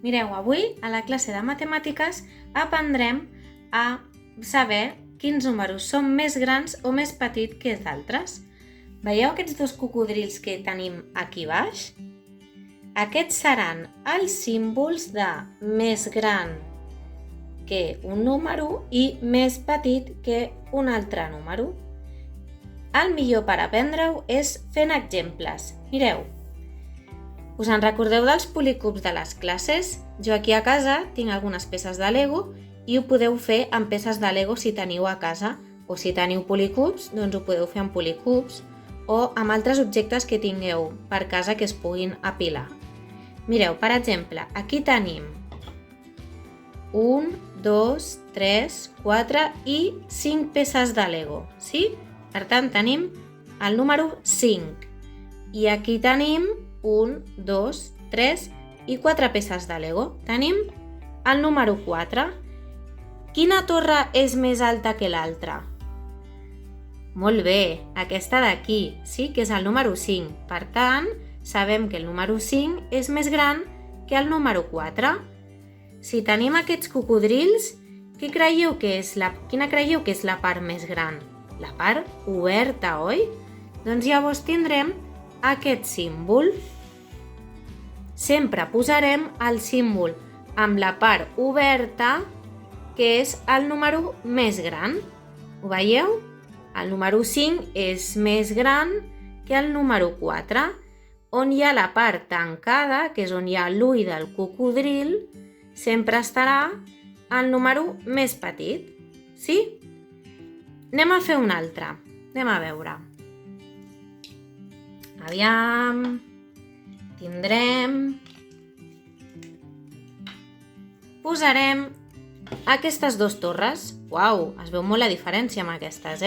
Mireu, avui a la classe de matemàtiques aprendrem a saber quins números són més grans o més petits que d'altres. Veieu aquests dos cocodrils que tenim aquí baix? Aquests seran els símbols de més gran que un número i més petit que un altre número. El millor per aprendre-ho és fent exemples. Mireu, us en recordeu dels policubs de les classes? Jo aquí a casa tinc algunes peces de Lego i ho podeu fer amb peces de Lego si teniu a casa, o si teniu policubs, doncs ho podeu fer amb policubs o amb altres objectes que tingueu per casa que es puguin apilar. Mireu, per exemple, aquí tenim 1, 2, 3, 4 i 5 peces de Lego, sí? Per tant, tenim el número 5. I aquí tenim 1, 2, 3 i 4 peces de Lego. Tenim el número 4. Quina torre és més alta que l'altra? Molt bé, aquesta d'aquí, sí, que és el número 5. Per tant, sabem que el número 5 és més gran que el número 4. Si tenim aquests cocodrils, quina creieu que és la part més gran? La part oberta, oi? Doncs llavors tindrem aquest símbol. Sempre posarem el símbol amb la part oberta, que és el número més gran. Ho veieu? El número 5 és més gran que el número 4. On hi ha la part tancada, que és on hi ha l'ull del cocodril, sempre estarà el número més petit. Sí? Anem a fer un altre. Anem a veure. Aviam. Posarem aquestes dues torres. Uau, es veu molt la diferència amb aquestes,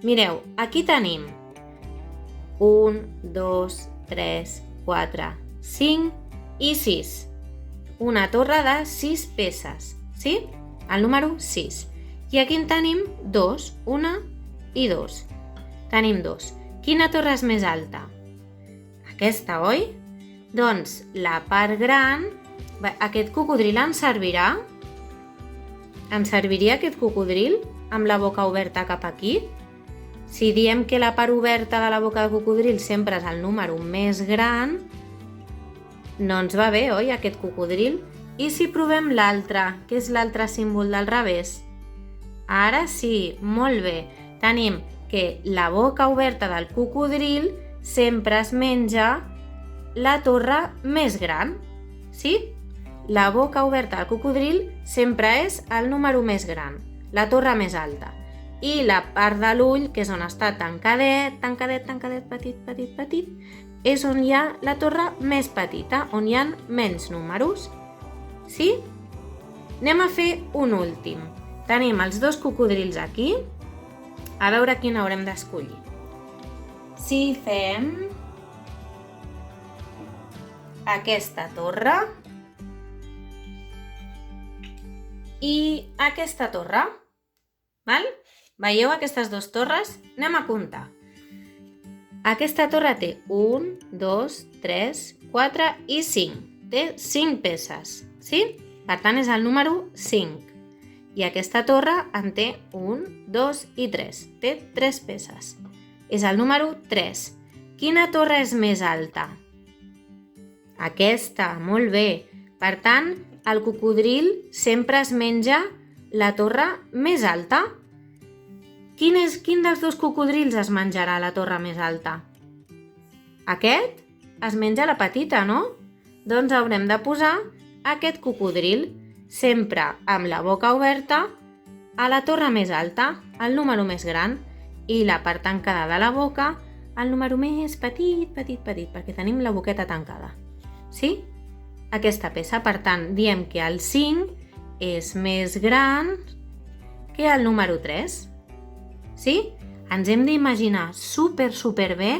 Mireu, aquí tenim 1, 2, 3, 4, 5 i 6. Una torre de 6 peces, sí? El número 6. I aquí en tenim 2, 1 i 2. Tenim 2. Quina torre és més alta? Aquesta, oi? Doncs la part gran, aquest cocodril ens servirà? Ens serviria aquest cocodril amb la boca oberta cap aquí? Si diem que la part oberta de la boca del cocodril sempre és el número més gran, no ens va bé, oi, aquest cocodril? I si provem l'altre, que és l'altre símbol del revés? Ara sí, molt bé. Tenim que la boca oberta del cocodril sempre es menja la torre més gran, sí? La boca oberta del cocodril sempre és el número més gran, la torre més alta. I la part de l'ull, que és on està tancadet, petit, és on hi ha la torre més petita, on hi ha menys números. Sí? Anem a fer un últim. Tenim els dos cocodrils aquí. A veure quin haurem d'escollir. Si fem aquesta torre i aquesta torre, val? Veieu aquestes dues torres? Anem a comptar. Aquesta torre té 1, 2, 3, 4 i 5. Té 5 peces, sí? Per tant, és el número 5. I aquesta torre en té 1, 2 i 3. Té 3 peces. És el número 3. Quina torre és més alta? Aquesta, molt bé. Per tant, el cocodril sempre es menja la torre més alta. Quin dels dos cocodrils es menjarà la torre més alta? Aquest es menja la petita, no? Doncs haurem de posar aquest cocodril sempre amb la boca oberta a la torre més alta, el número més gran, i la part tancada de la boca, el número més petit, perquè tenim la boqueta tancada. Sí? Aquesta peça, per tant, diem que el 5 és més gran que el número 3. Sí? Ens hem d'imaginar super bé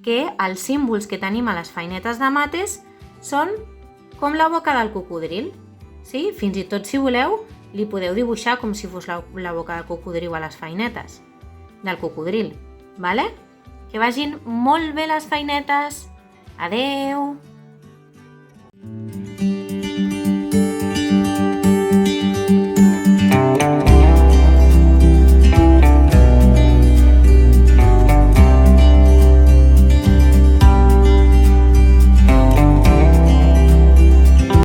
que els símbols que tenim a les feinetes de mates són com la boca del cocodril. Sí? Fins i tot, si voleu, li podeu dibuixar com si fos la boca del cocodril a les feinetes del cocodril. Vale? Que vagin molt bé les feinetes. Adeu!